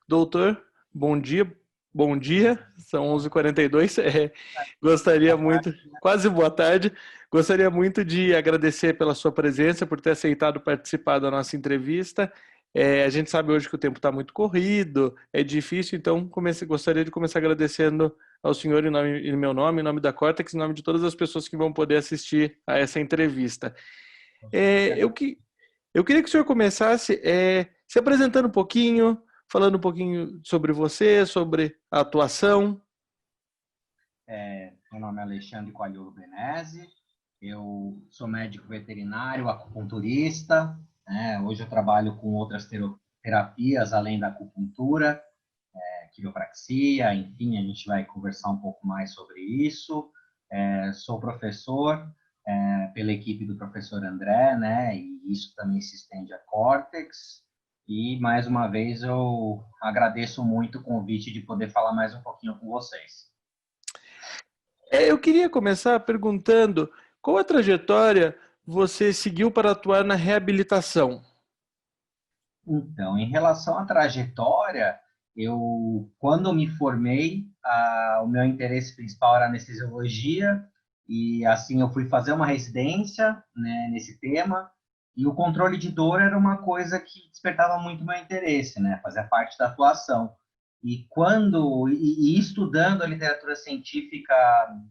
Doutor, bom dia, são 11h42. Gostaria muito, quase boa tarde, gostaria muito de agradecer pela sua presença, por ter aceitado participar da nossa entrevista. A gente sabe hoje que o tempo está muito corrido, é difícil, então gostaria de começar agradecendo ao senhor em meu nome, em nome da Cortex, em nome de todas as pessoas que vão poder assistir a essa entrevista. Eu queria que o senhor começasse se apresentando um pouquinho, falando um pouquinho sobre você, sobre a atuação. Meu nome é Alexandre Coalholo Benese, eu sou médico veterinário, acupunturista, né? Hoje eu trabalho com outras terapias além da acupuntura, quiropraxia, enfim, a gente vai conversar um pouco mais sobre isso. Sou professor pela equipe do professor André, né? E isso também se estende a Cortex. E, mais uma vez, eu agradeço muito o convite de poder falar mais um pouquinho com vocês. Eu queria começar perguntando qual a trajetória você seguiu para atuar na reabilitação? Então, em relação à trajetória, quando me formei, o meu interesse principal era anestesiologia, e assim eu fui fazer uma residência, né, nesse tema, e o controle de dor era uma coisa que despertava muito meu interesse, né, fazia parte da atuação. E estudando a literatura científica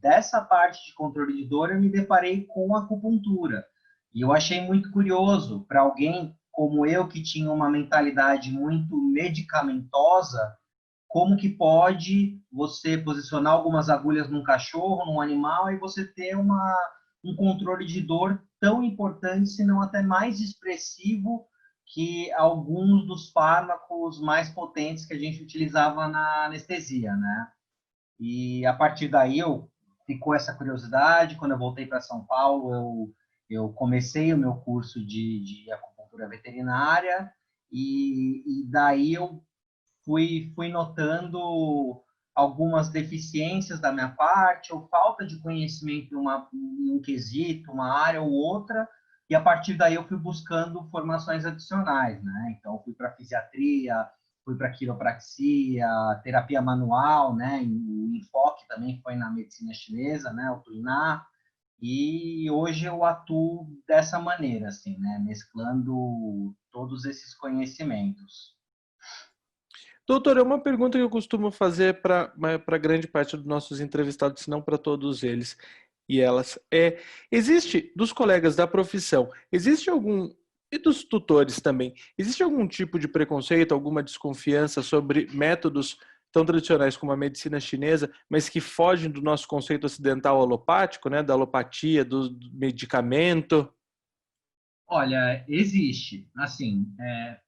dessa parte de controle de dor, eu me deparei com a acupuntura. E eu achei muito curioso para alguém como eu, que tinha uma mentalidade muito medicamentosa, como que pode você posicionar algumas agulhas num cachorro, num animal, e você ter um controle de dor tão importante, se não até mais expressivo que alguns dos fármacos mais potentes que a gente utilizava na anestesia, né? E a partir daí ficou essa curiosidade. Quando eu voltei para São Paulo, eu comecei o meu curso de acupuntura veterinária e daí eu fui notando algumas deficiências da minha parte ou falta de conhecimento em um quesito, uma área ou outra, e a partir daí eu fui buscando formações adicionais, né? Então, eu fui para fisiatria, fui para quiropraxia, terapia manual, né? O enfoque também foi na medicina chinesa, né? O Tuiná. E hoje eu atuo dessa maneira, assim, né? Mesclando todos esses conhecimentos. Doutor, é uma pergunta que eu costumo fazer para grande parte dos nossos entrevistados, se não para todos eles e elas. Existe, dos colegas da profissão, existe algum, e dos tutores também, existe algum tipo de preconceito, alguma desconfiança sobre métodos tão tradicionais como a medicina chinesa, mas que fogem do nosso conceito ocidental alopático, né, da alopatia, do medicamento? Olha, existe. Assim,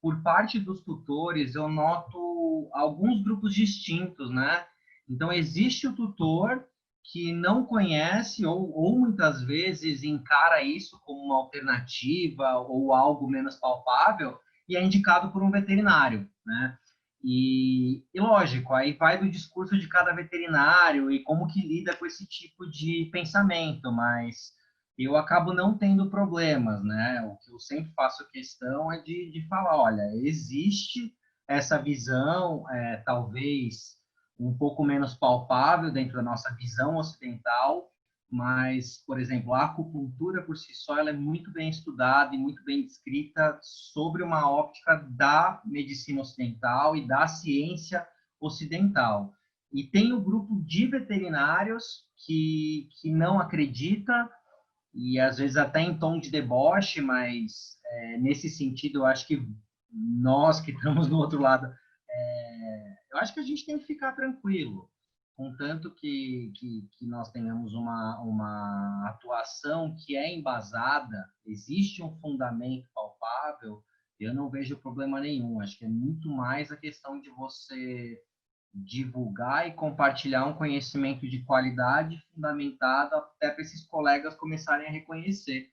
por parte dos tutores, eu noto alguns grupos distintos, né? Então, existe o tutor que não conhece ou muitas vezes encara isso como uma alternativa ou algo menos palpável e é indicado por um veterinário, né? E lógico, aí vai do discurso de cada veterinário e como que lida com esse tipo de pensamento, mas eu acabo não tendo problemas, né? O que eu sempre faço questão é de falar, olha, existe essa visão, talvez um pouco menos palpável dentro da nossa visão ocidental, mas, por exemplo, a acupuntura por si só ela é muito bem estudada e muito bem descrita sobre uma óptica da medicina ocidental e da ciência ocidental. E tem o grupo de veterinários que não acredita, e às vezes até em tom de deboche, mas nesse sentido eu acho que nós que estamos no outro lado, eu acho que a gente tem que ficar tranquilo, contanto que nós tenhamos uma atuação que é embasada, existe um fundamento palpável, eu não vejo problema nenhum. Acho que é muito mais a questão de você divulgar e compartilhar um conhecimento de qualidade fundamentado até para esses colegas começarem a reconhecer.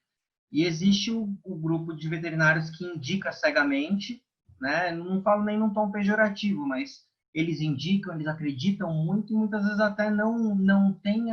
E existe o grupo de veterinários que indica cegamente, né? Não falo nem num tom pejorativo, mas eles indicam, eles acreditam muito e muitas vezes até não têm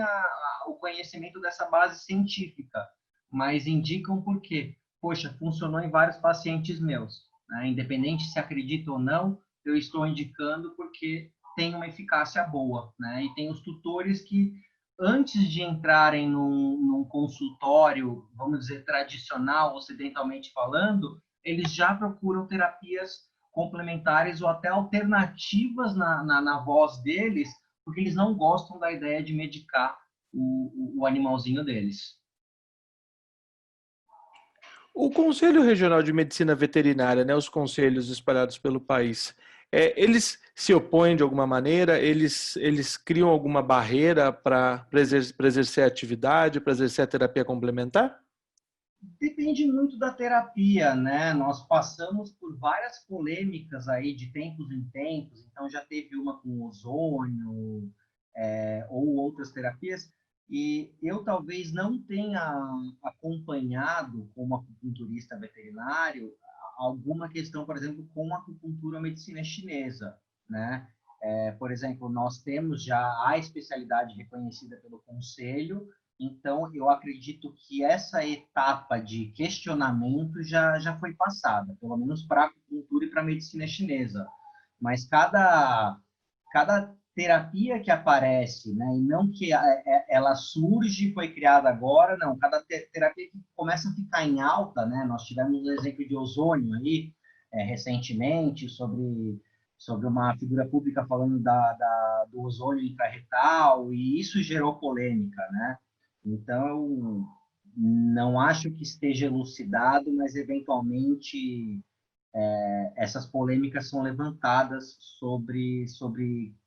o conhecimento dessa base científica, mas indicam porque, poxa, funcionou em vários pacientes meus, né? Independente se acredita ou não, eu estou indicando porque tem uma eficácia boa, né? E tem os tutores que, antes de entrarem num consultório, vamos dizer, tradicional, ocidentalmente falando, eles já procuram terapias complementares ou até alternativas na voz deles, porque eles não gostam da ideia de medicar o animalzinho deles. O Conselho Regional de Medicina Veterinária, né, os conselhos espalhados pelo país, eles se opõem de alguma maneira? Eles criam alguma barreira para exercer a atividade, para exercer a terapia complementar? Depende muito da terapia, né? Nós passamos por várias polêmicas aí de tempos em tempos, então já teve uma com ozônio, ou outras terapias, e eu talvez não tenha acompanhado, como acupunturista veterinário, alguma questão, por exemplo, com a acupuntura ou medicina chinesa, né? Por exemplo, nós temos já a especialidade reconhecida pelo Conselho, então eu acredito que essa etapa de questionamento já foi passada, pelo menos para a acupuntura e para a medicina chinesa. Mas cada terapia que aparece, né, e não que ela surge e foi criada agora, não, cada terapia que começa a ficar em alta, né, nós tivemos um exemplo de ozônio aí, recentemente, sobre uma figura pública falando do ozônio intraretal, e isso gerou polêmica, né? Então, não acho que esteja elucidado, mas eventualmente essas polêmicas são levantadas sobre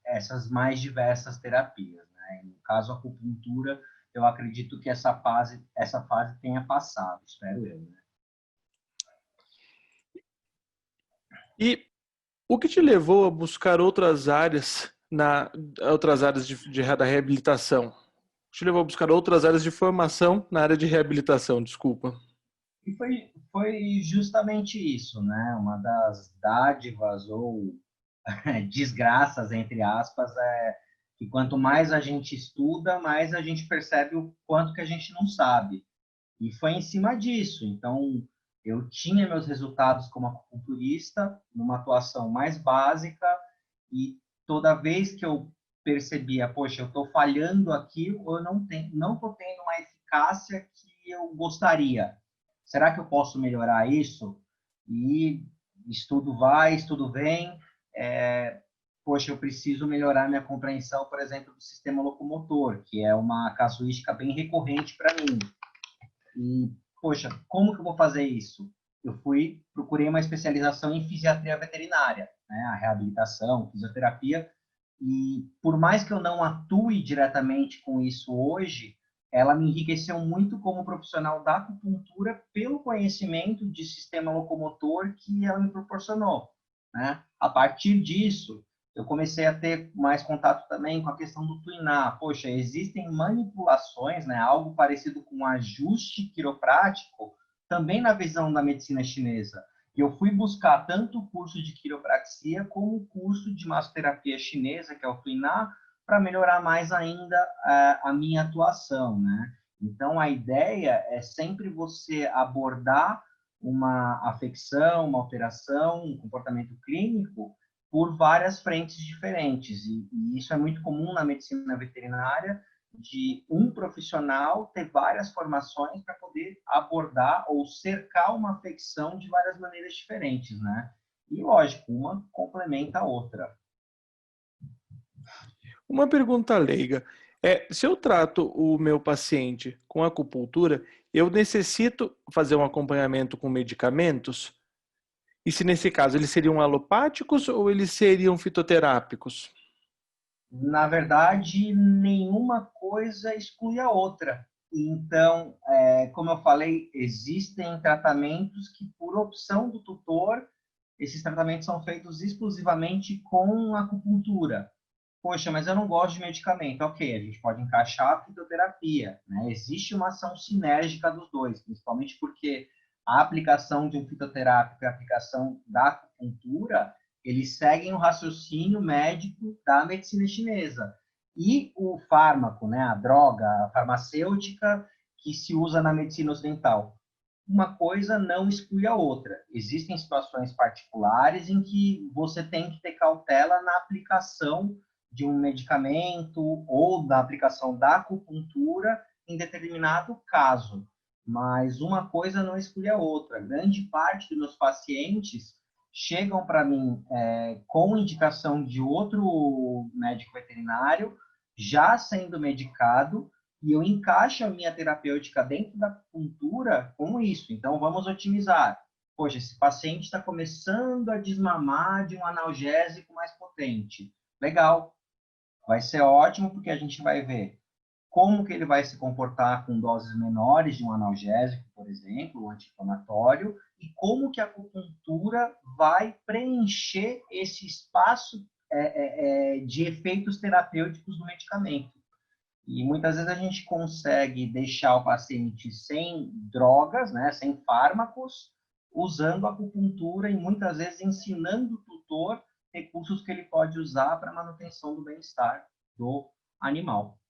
essas mais diversas terapias, né? No caso, a acupuntura, eu acredito que essa fase tenha passado, espero eu, né? E o que te levou a buscar outras áreas da reabilitação? Te levou a buscar outras áreas de formação na área de reabilitação, desculpa. E foi justamente isso, né? Uma das dádivas ou desgraças, entre aspas, é que quanto mais a gente estuda, mais a gente percebe o quanto que a gente não sabe. E foi em cima disso. Então, eu tinha meus resultados como acupunturista, numa atuação mais básica, e toda vez que eu percebia, poxa, eu estou falhando aqui, ou eu não estou tendo uma eficácia que eu gostaria. Será que eu posso melhorar isso? E estudo vai, estudo vem. Poxa, eu preciso melhorar minha compreensão, por exemplo, do sistema locomotor, que é uma casuística bem recorrente para mim. E, poxa, como que eu vou fazer isso? Eu procurei uma especialização em fisiatria veterinária, né? A reabilitação, fisioterapia, e por mais que eu não atue diretamente com isso hoje, ela me enriqueceu muito como profissional da acupuntura pelo conhecimento de sistema locomotor que ela me proporcionou, né? A partir disso, eu comecei a ter mais contato também com a questão do tuinar. Poxa, existem manipulações, né, algo parecido com um ajuste quiroprático, também na visão da medicina chinesa. E eu fui buscar tanto o curso de quiropraxia como o curso de massoterapia chinesa, que é o tuinar, para melhorar mais ainda a minha atuação, né? Então, a ideia é sempre você abordar uma afecção, uma alteração, um comportamento clínico por várias frentes diferentes. E isso é muito comum na medicina veterinária, de um profissional ter várias formações para poder abordar ou cercar uma afecção de várias maneiras diferentes, né? E, lógico, uma complementa a outra. Uma pergunta leiga. Se eu trato o meu paciente com acupuntura, eu necessito fazer um acompanhamento com medicamentos? E se nesse caso eles seriam alopáticos ou eles seriam fitoterápicos? Na verdade, nenhuma coisa exclui a outra. Então, como eu falei, existem tratamentos que, por opção do tutor, esses tratamentos são feitos exclusivamente com acupuntura. Poxa, mas eu não gosto de medicamento. Ok, a gente pode encaixar a fitoterapia, né? Existe uma ação sinérgica dos dois, principalmente porque a aplicação de um fitoterápico e a aplicação da acupuntura, eles seguem o raciocínio médico da medicina chinesa. E o fármaco, né, a droga, a farmacêutica, que se usa na medicina ocidental. uma coisa não exclui a outra. Existem situações particulares em que você tem que ter cautela na aplicação de um medicamento ou da aplicação da acupuntura em determinado caso. Mas uma coisa não exclui a outra. Grande parte dos meus pacientes chegam para mim com indicação de outro médico veterinário, já sendo medicado, e eu encaixo a minha terapêutica dentro da acupuntura com isso. Então, vamos otimizar. Poxa, esse paciente está começando a desmamar de um analgésico mais potente. Legal, vai ser ótimo porque a gente vai ver como que ele vai se comportar com doses menores de um analgésico, por exemplo, um anti-inflamatório, e como que a acupuntura vai preencher esse espaço de efeitos terapêuticos do medicamento. E muitas vezes a gente consegue deixar o paciente sem drogas, né, sem fármacos, usando a acupuntura e muitas vezes ensinando o tutor recursos que ele pode usar para manutenção do bem-estar do animal.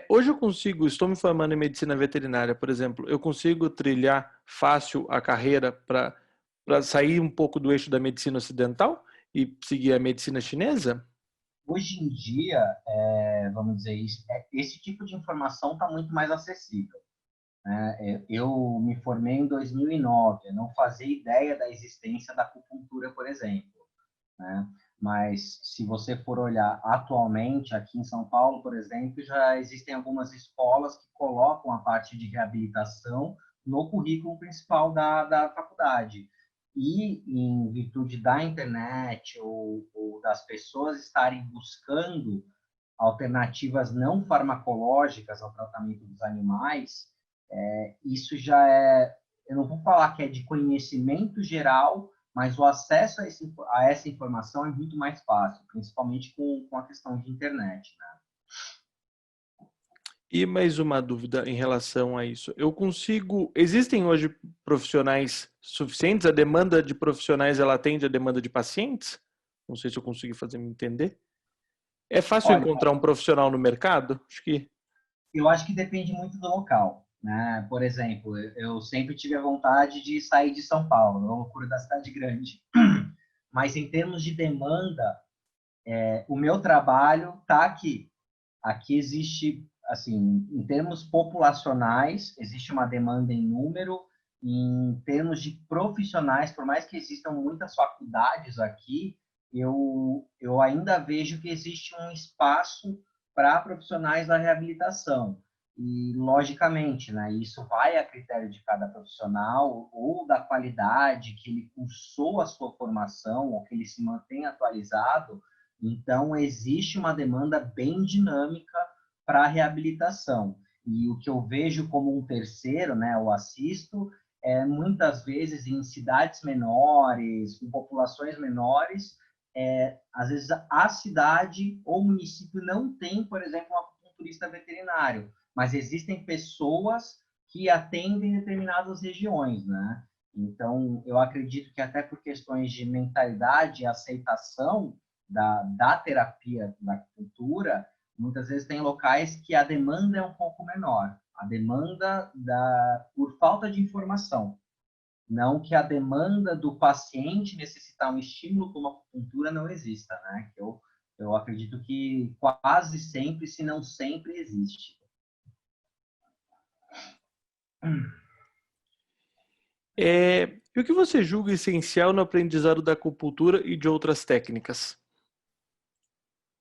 Hoje eu consigo, estou me formando em medicina veterinária, por exemplo, eu consigo trilhar fácil a carreira para sair um pouco do eixo da medicina ocidental e seguir a medicina chinesa? Hoje em dia, vamos dizer, esse tipo de informação está muito mais acessível. Né? Eu me formei em 2009, eu não fazia ideia da existência da acupuntura, por exemplo. Né? Mas se você for olhar atualmente, aqui em São Paulo, por exemplo, já existem algumas escolas que colocam a parte de reabilitação no currículo principal da faculdade. E, em virtude da internet ou das pessoas estarem buscando alternativas não farmacológicas ao tratamento dos animais, isso já eu não vou falar que é de conhecimento geral, mas o acesso a essa informação é muito mais fácil, principalmente com a questão de internet. Né? E mais uma dúvida em relação a isso. Existem hoje profissionais suficientes? A demanda de profissionais, ela atende a demanda de pacientes? Não sei se eu consegui fazer me entender. É fácil Olha, encontrar um profissional no mercado? Acho que eu acho que depende muito do local. Né? Por exemplo, eu sempre tive a vontade de sair de São Paulo, é uma loucura da cidade grande. Mas em termos de demanda, o meu trabalho está aqui. Aqui existe, assim, em termos populacionais, existe uma demanda em número, em termos de profissionais, por mais que existam muitas faculdades aqui, eu ainda vejo que existe um espaço para profissionais da reabilitação. E, logicamente, né, isso vai a critério de cada profissional ou da qualidade que ele cursou a sua formação ou que ele se mantém atualizado. Então, existe uma demanda bem dinâmica para a reabilitação. E o que eu vejo como um terceiro, né, eu assisto, muitas vezes em cidades menores, com populações menores, às vezes a cidade ou município não tem, por exemplo, um acupunturista veterinário, mas existem pessoas que atendem determinadas regiões, né? Então, eu acredito que até por questões de mentalidade e aceitação da terapia da acupuntura, muitas vezes tem locais que a demanda é um pouco menor. A demanda por falta de informação. Não que a demanda do paciente necessitar um estímulo como a acupuntura não exista, né? Eu acredito que quase sempre, se não sempre, existe. E o que você julga essencial no aprendizado da acupuntura e de outras técnicas?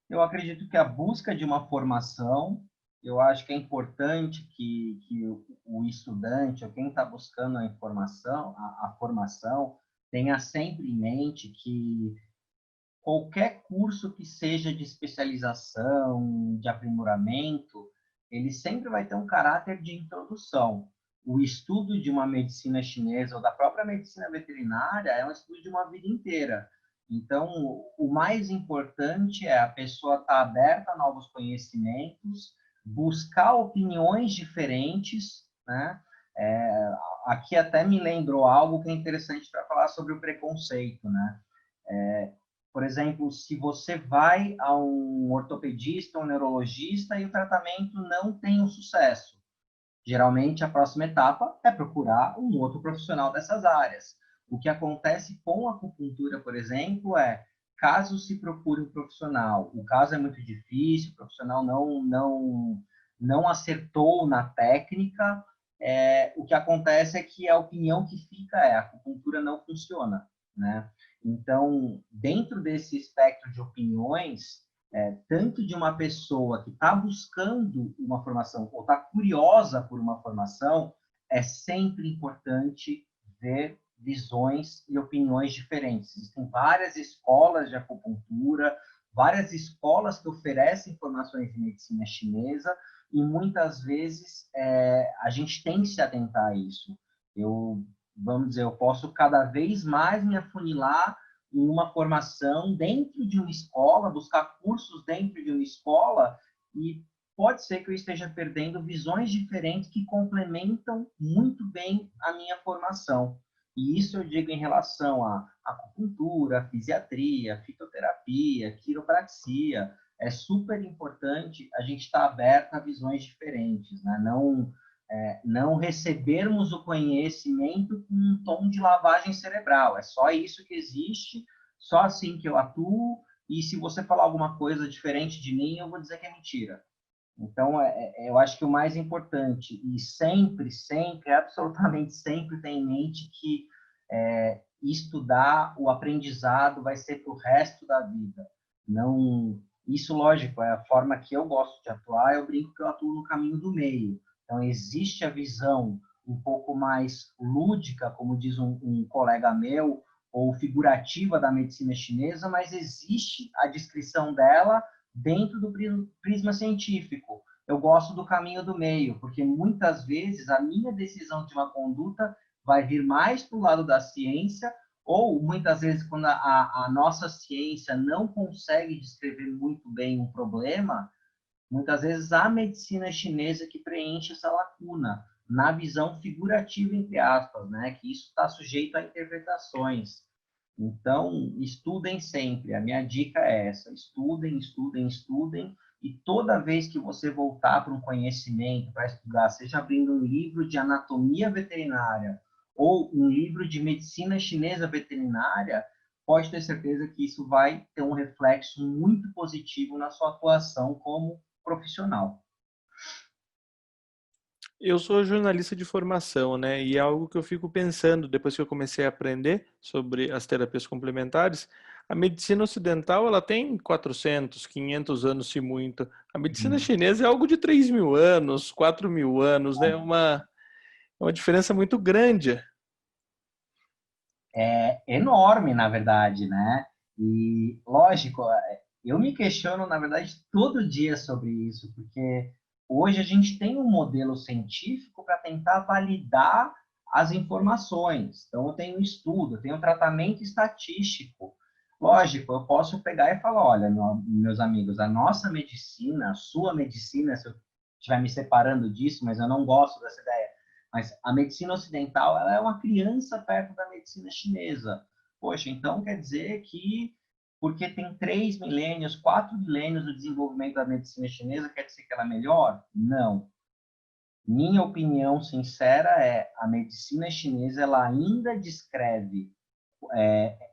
Eu acredito que a busca de uma formação, eu acho que é importante que o estudante, ou quem está buscando a informação, a formação, tenha sempre em mente que qualquer curso que seja de especialização, de aprimoramento, ele sempre vai ter um caráter de introdução. O estudo de uma medicina chinesa ou da própria medicina veterinária é um estudo de uma vida inteira. Então, o mais importante é a pessoa estar aberta a novos conhecimentos, buscar opiniões diferentes, né? Aqui até me lembrou algo que é interessante para falar sobre o preconceito, né? Por exemplo, se você vai a um ortopedista, um neurologista e o tratamento não tem um sucesso, Geralmente, a próxima etapa é procurar um outro profissional dessas áreas. O que acontece com a acupuntura, por exemplo, é caso se procure um profissional, o caso é muito difícil, o profissional não acertou na técnica, o que acontece é que a opinião que fica é a acupuntura não funciona, né? Então, dentro desse espectro de opiniões, tanto de uma pessoa que está buscando uma formação ou está curiosa por uma formação, é sempre importante ver visões e opiniões diferentes. Existem várias escolas de acupuntura, várias escolas que oferecem formações de medicina chinesa, e muitas vezes a gente tem que se atentar a isso. Vamos dizer, eu posso cada vez mais me afunilar em uma formação dentro de uma escola, buscar cursos dentro de uma escola, e pode ser que eu esteja perdendo visões diferentes que complementam muito bem a minha formação. E isso eu digo em relação à acupuntura, fisiatria, fitoterapia, quiropraxia. É super importante a gente estar aberto a visões diferentes, né? Não recebermos o conhecimento com um tom de lavagem cerebral. É só isso que existe, só assim que eu atuo, e se você falar alguma coisa diferente de mim, eu vou dizer que é mentira. Então, eu acho que o mais importante, e sempre, sempre, absolutamente sempre tem em mente que estudar, o aprendizado vai ser para o resto da vida. Não, isso, lógico, é a forma que eu gosto de atuar, eu brinco que eu atuo no caminho do meio. Então, existe a visão um pouco mais lúdica, como diz um colega meu, ou figurativa da medicina chinesa, mas existe a descrição dela dentro do prisma científico. Eu gosto do caminho do meio, porque muitas vezes a minha decisão de uma conduta vai vir mais para o lado da ciência, ou muitas vezes quando a nossa ciência não consegue descrever muito bem um problema, muitas vezes a medicina chinesa que preenche essa lacuna, na visão figurativa, entre aspas, né? Que isso está sujeito a interpretações. Então, estudem sempre. A minha dica é essa: estudem, estudem, estudem. E toda vez que você voltar para um conhecimento, para estudar, seja abrindo um livro de anatomia veterinária ou um livro de medicina chinesa veterinária, pode ter certeza que isso vai ter um reflexo muito positivo na sua atuação como profissional. Eu sou jornalista de formação, né? E é algo que eu fico pensando depois que eu comecei a aprender sobre as terapias complementares. A medicina ocidental, ela tem 400, 500 anos, se muito. A medicina chinesa é algo de 3.000 anos, 4.000 anos, né? É uma diferença muito grande. É enorme, na verdade, né? E, lógico, eu me questiono, na verdade, todo dia sobre isso, porque hoje a gente tem um modelo científico para tentar validar as informações. Então, eu tenho um estudo, eu tenho um tratamento estatístico. Lógico, eu posso pegar e falar, olha, meus amigos, a nossa medicina, a sua medicina, se eu estiver me separando disso, mas eu não gosto dessa ideia, mas a medicina ocidental, ela é uma criança perto da medicina chinesa. Poxa, então quer dizer que porque tem 3 milênios, 4 milênios do desenvolvimento da medicina chinesa, quer dizer que ela é melhor? Não. Minha opinião sincera é a medicina chinesa ela ainda descreve,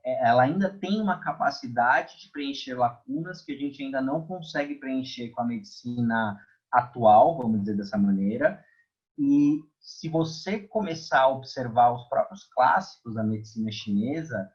ela ainda tem uma capacidade de preencher lacunas que a gente ainda não consegue preencher com a medicina atual, vamos dizer dessa maneira. E se você começar a observar os próprios clássicos da medicina chinesa,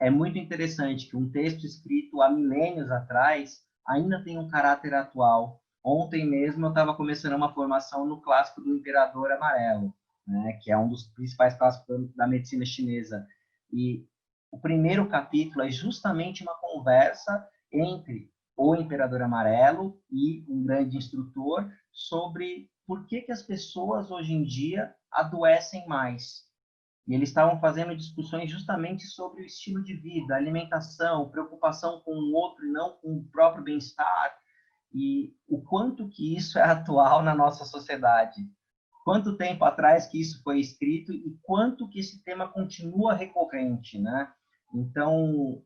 é muito interessante que um texto escrito há milênios atrás ainda tem um caráter atual. Ontem mesmo eu estava começando uma formação no clássico do Imperador Amarelo, né, que é um dos principais clássicos da medicina chinesa. E o primeiro capítulo é justamente uma conversa entre o Imperador Amarelo e um grande instrutor sobre por que as pessoas hoje em dia adoecem mais. E eles estavam fazendo discussões justamente sobre o estilo de vida, alimentação, preocupação com o outro e não com o próprio bem-estar, e o quanto que isso é atual na nossa sociedade. Quanto tempo atrás que isso foi escrito e quanto que esse tema continua recorrente, né? Então,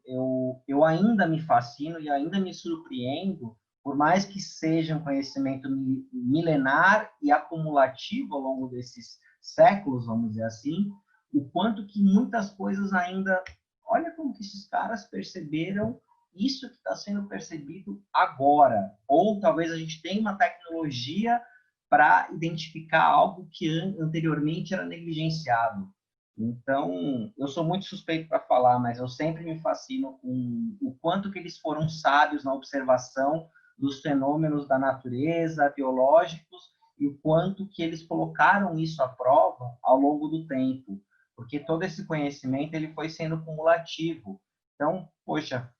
eu ainda me fascino e ainda me surpreendo por mais que seja um conhecimento milenar e acumulativo ao longo desses séculos, vamos dizer assim, o quanto que muitas coisas ainda... Olha como que esses caras perceberam isso que está sendo percebido agora. Ou talvez a gente tenha uma tecnologia para identificar algo que anteriormente era negligenciado. Então, eu sou muito suspeito para falar, mas eu sempre me fascino com o quanto que eles foram sábios na observação dos fenômenos da natureza, biológicos, e o quanto que eles colocaram isso à prova ao longo do tempo, porque todo esse conhecimento ele foi sendo cumulativo. Então, poxa,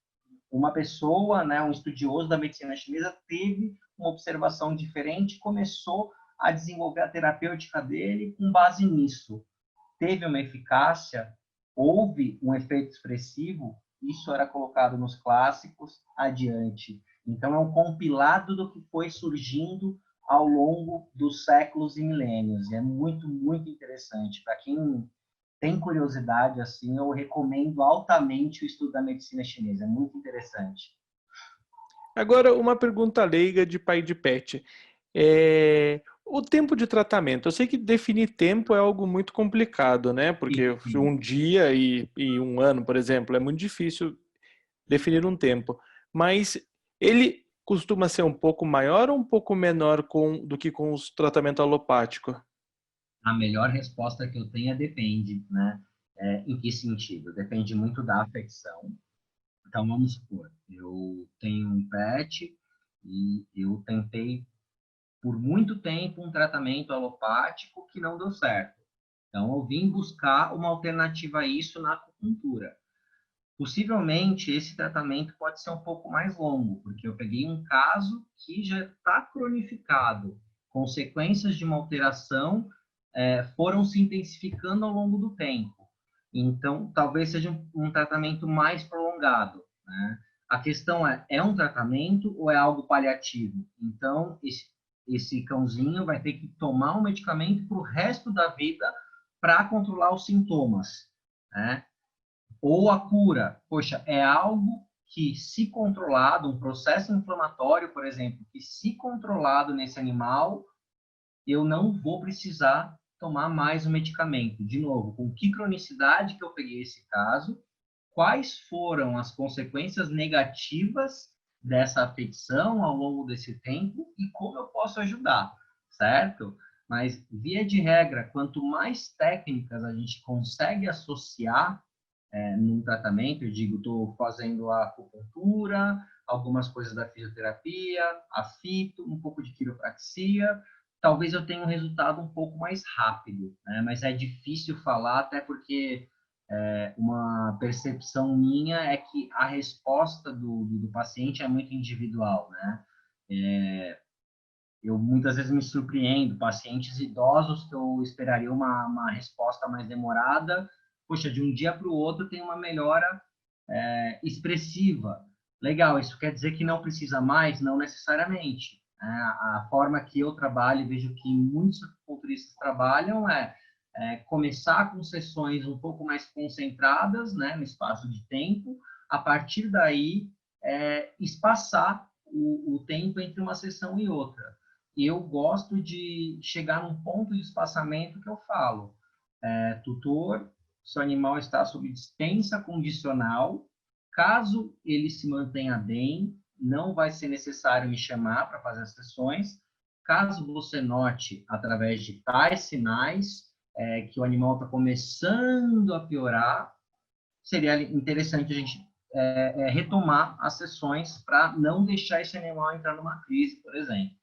uma pessoa, né, um estudioso da medicina chinesa, teve uma observação diferente, começou a desenvolver a terapêutica dele com base nisso. Teve uma eficácia, houve um efeito expressivo, isso era colocado nos clássicos adiante. Então, é um compilado do que foi surgindo ao longo dos séculos e milênios. E é muito, muito interessante. Para quem tem curiosidade, assim, eu recomendo altamente o estudo da medicina chinesa. É muito interessante. Agora, uma pergunta leiga de pai de pet. O tempo de tratamento. Eu sei que definir tempo é algo muito complicado, né? Porque Sim. um dia e um ano, por exemplo, é muito difícil definir um tempo. Mas ele costuma ser um pouco maior ou um pouco menor do que com os tratamento alopático? A melhor resposta que eu tenho é depende, né? Em que sentido? Depende muito da afecção. Então, vamos supor, eu tenho um pet e eu tentei por muito tempo um tratamento alopático que não deu certo. Então, eu vim buscar uma alternativa a isso na acupuntura. Possivelmente, esse tratamento pode ser um pouco mais longo, porque eu peguei um caso que já está cronificado. Consequências de uma alteração foram se intensificando ao longo do tempo. Então, talvez seja um tratamento mais prolongado, né? A questão é um tratamento ou é algo paliativo? Então, esse cãozinho vai ter que tomar um medicamento para o resto da vida para controlar os sintomas, né? Ou a cura, poxa, é algo que, se controlado, um processo inflamatório, por exemplo, que se controlado nesse animal, eu não vou precisar tomar mais o medicamento. De novo, com que cronicidade que eu peguei esse caso, quais foram as consequências negativas dessa afecção ao longo desse tempo e como eu posso ajudar, certo? Mas, via de regra, quanto mais técnicas a gente consegue associar num tratamento, eu digo, estou fazendo a acupuntura, algumas coisas da fisioterapia, a fito, um pouco de quiropraxia, talvez eu tenha um resultado um pouco mais rápido, né? Mas é difícil falar, até porque uma percepção minha é que a resposta do paciente é muito individual, né? Eu muitas vezes me surpreendo, pacientes idosos que eu esperaria uma resposta mais demorada, poxa, de um dia para o outro tem uma melhora expressiva. Legal, isso quer dizer que não precisa mais? Não necessariamente. A forma que eu trabalho, e vejo que muitos acupunturistas trabalham começar com sessões um pouco mais concentradas, né, no espaço de tempo, a partir daí espaçar o tempo entre uma sessão e outra. Eu gosto de chegar num ponto de espaçamento que eu falo, tutor, seu animal está sob dispensa condicional. Caso ele se mantenha bem, não vai ser necessário me chamar para fazer as sessões. Caso você note, através de tais sinais, que o animal está começando a piorar, seria interessante a gente retomar as sessões para não deixar esse animal entrar numa crise, por exemplo.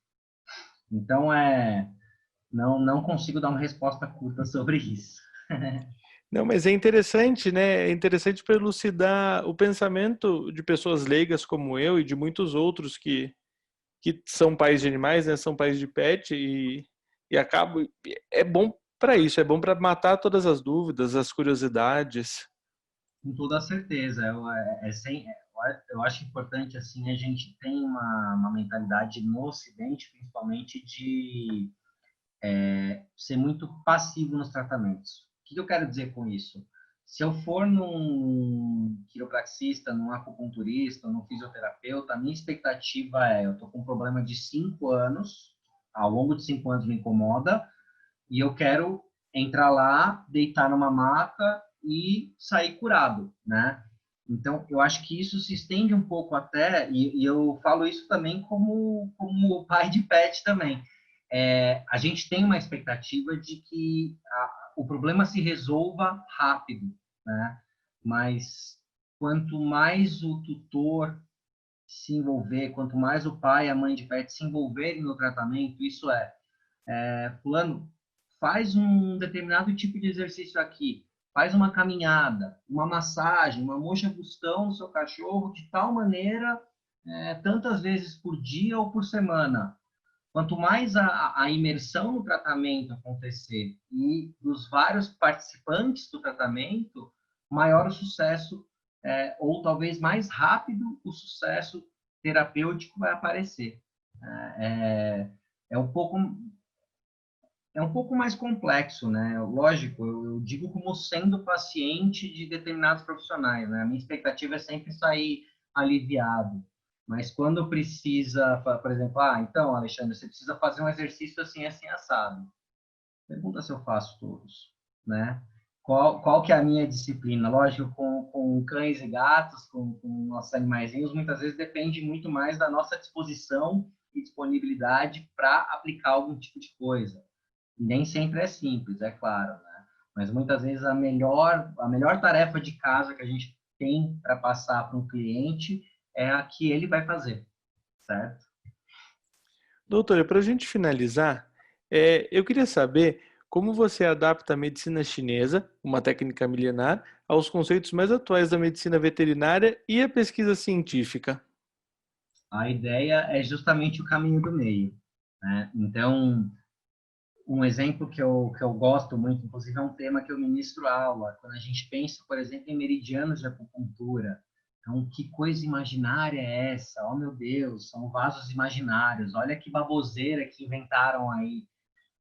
Então, não consigo dar uma resposta curta sobre isso. Não, mas é interessante, né? É interessante para elucidar o pensamento de pessoas leigas como eu e de muitos outros que são pais de animais, né? São pais de pet e acabo. É bom para isso, é bom para matar todas as dúvidas, as curiosidades. Com toda certeza. Eu acho importante, assim, a gente tem uma mentalidade no Ocidente, principalmente, de ser muito passivo nos tratamentos. O que eu quero dizer com isso? se eu for num quiropraxista, num acupunturista, num fisioterapeuta, a minha expectativa é, eu tô com um problema de 5 anos, ao longo de 5 anos me incomoda, e eu quero entrar lá, deitar numa maca e sair curado, né? Então, eu acho que isso se estende um pouco até, e eu falo isso também como pai de pet também. A gente tem uma expectativa de que o problema se resolva rápido, né? Mas quanto mais o tutor se envolver, quanto mais o pai e a mãe de pet se envolverem no tratamento, isso fulano, faz um determinado tipo de exercício aqui, faz uma caminhada, uma massagem, uma moxa-gustão no seu cachorro de tal maneira, tantas vezes por dia ou por semana. Quanto mais a imersão no tratamento acontecer e dos vários participantes do tratamento, maior o sucesso, ou talvez mais rápido o sucesso terapêutico vai aparecer. É um pouco mais complexo, né? Lógico, eu digo como sendo paciente de determinados profissionais, né? A minha expectativa é sempre sair aliviado. Mas quando precisa, por exemplo, então, Alexandre, você precisa fazer um exercício assim, assim, assado. Pergunta se eu faço todos, né? Qual que é a minha disciplina? Lógico, com cães e gatos, com nossos animaizinhos, muitas vezes depende muito mais da nossa disposição e disponibilidade para aplicar algum tipo de coisa. E nem sempre é simples, é claro, né? Mas muitas vezes a melhor tarefa de casa que a gente tem para passar para um cliente é a que ele vai fazer, certo? Doutora, para a gente finalizar, eu queria saber como você adapta a medicina chinesa, uma técnica milenar, aos conceitos mais atuais da medicina veterinária e a pesquisa científica. A ideia é justamente o caminho do meio, né? Então, um exemplo que eu gosto muito, inclusive é um tema que eu ministro aula, quando a gente pensa, por exemplo, em meridianos de acupuntura. Então, que coisa imaginária é essa? Oh, meu Deus, são vasos imaginários. Olha que baboseira que inventaram aí.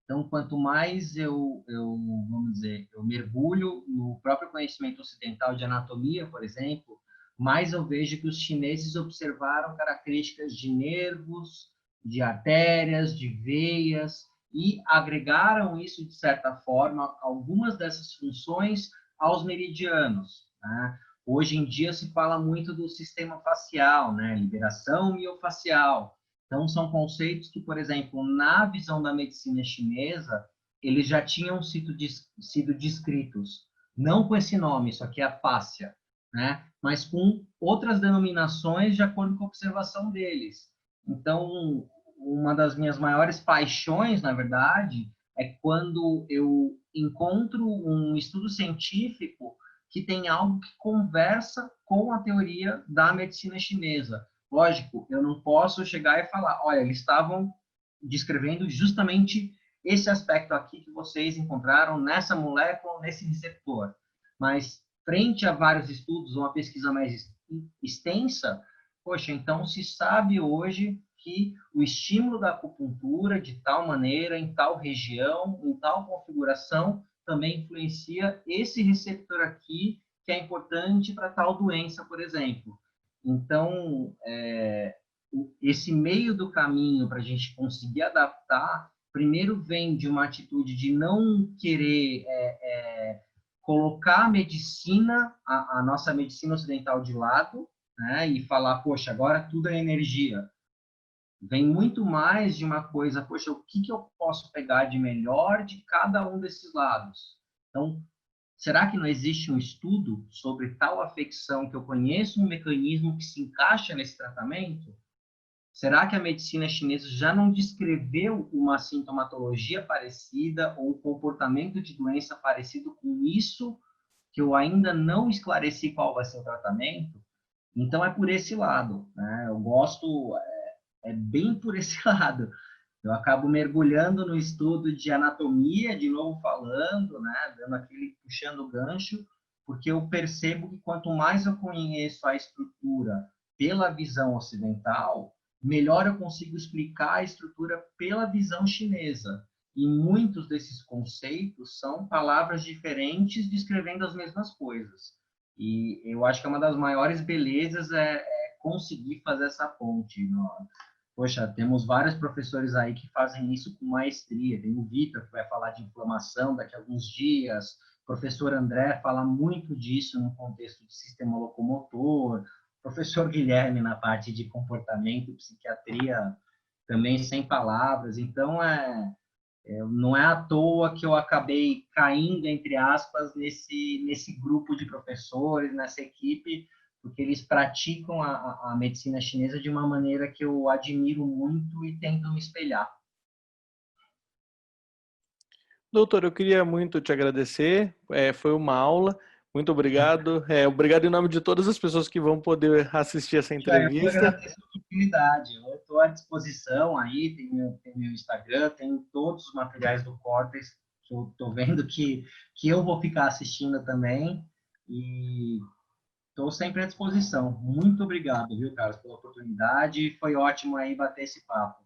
Então, quanto mais vamos dizer, eu mergulho no próprio conhecimento ocidental de anatomia, por exemplo, mais eu vejo que os chineses observaram características de nervos, de artérias, de veias, e agregaram isso, de certa forma, algumas dessas funções aos meridianos, né? Hoje em dia se fala muito do sistema facial, né? Liberação miofacial. Então, são conceitos que, por exemplo, na visão da medicina chinesa, eles já tinham sido descritos, não com esse nome, isso aqui é a fáscia, né? Mas com outras denominações de acordo com a observação deles. Então, uma das minhas maiores paixões, na verdade, é quando eu encontro um estudo científico que tem algo que conversa com a teoria da medicina chinesa. Lógico, eu não posso chegar e falar, olha, eles estavam descrevendo justamente esse aspecto aqui que vocês encontraram nessa molécula, nesse receptor. Mas, frente a vários estudos, uma pesquisa mais extensa, poxa, então se sabe hoje que o estímulo da acupuntura de tal maneira, em tal região, em tal configuração, também influencia esse receptor aqui, que é importante para tal doença, por exemplo. Então, esse meio do caminho para a gente conseguir adaptar, primeiro vem de uma atitude de não querer colocar a medicina, a nossa medicina ocidental de lado, né, e falar, poxa, agora tudo é energia. Vem muito mais de uma coisa, poxa, o que eu posso pegar de melhor de cada um desses lados? Então, será que não existe um estudo sobre tal afecção que eu conheço um mecanismo que se encaixa nesse tratamento? Será que a medicina chinesa já não descreveu uma sintomatologia parecida ou um comportamento de doença parecido com isso que eu ainda não esclareci qual vai ser o tratamento? Então é por esse lado, né? Eu gosto, bem por esse lado. Eu acabo mergulhando no estudo de anatomia, de novo falando, né, dando aquele puxando o gancho, porque eu percebo que quanto mais eu conheço a estrutura pela visão ocidental, melhor eu consigo explicar a estrutura pela visão chinesa. e muitos desses conceitos são palavras diferentes descrevendo as mesmas coisas. E eu acho que uma das maiores belezas é conseguir fazer essa ponte. Poxa, temos vários professores aí que fazem isso com maestria. Tem o Vitor, que vai falar de inflamação daqui a alguns dias. O professor André fala muito disso no contexto de sistema locomotor. O professor Guilherme na parte de comportamento, psiquiatria, também sem palavras. Então, não é à toa que eu acabei caindo, entre aspas, nesse grupo de professores, nessa equipe, porque eles praticam a medicina chinesa de uma maneira que eu admiro muito e tento me espelhar. Doutor, eu queria muito te agradecer, foi uma aula, muito obrigado. Obrigado em nome de todas as pessoas que vão poder assistir essa Eu que entrevista. agradeço a oportunidade. Eu estou à disposição aí, tem meu Instagram, tem todos os materiais do Cortex, que eu estou vendo que eu vou ficar assistindo também. E estou sempre à disposição. Muito obrigado, viu, Carlos, pela oportunidade. Foi ótimo aí bater esse papo.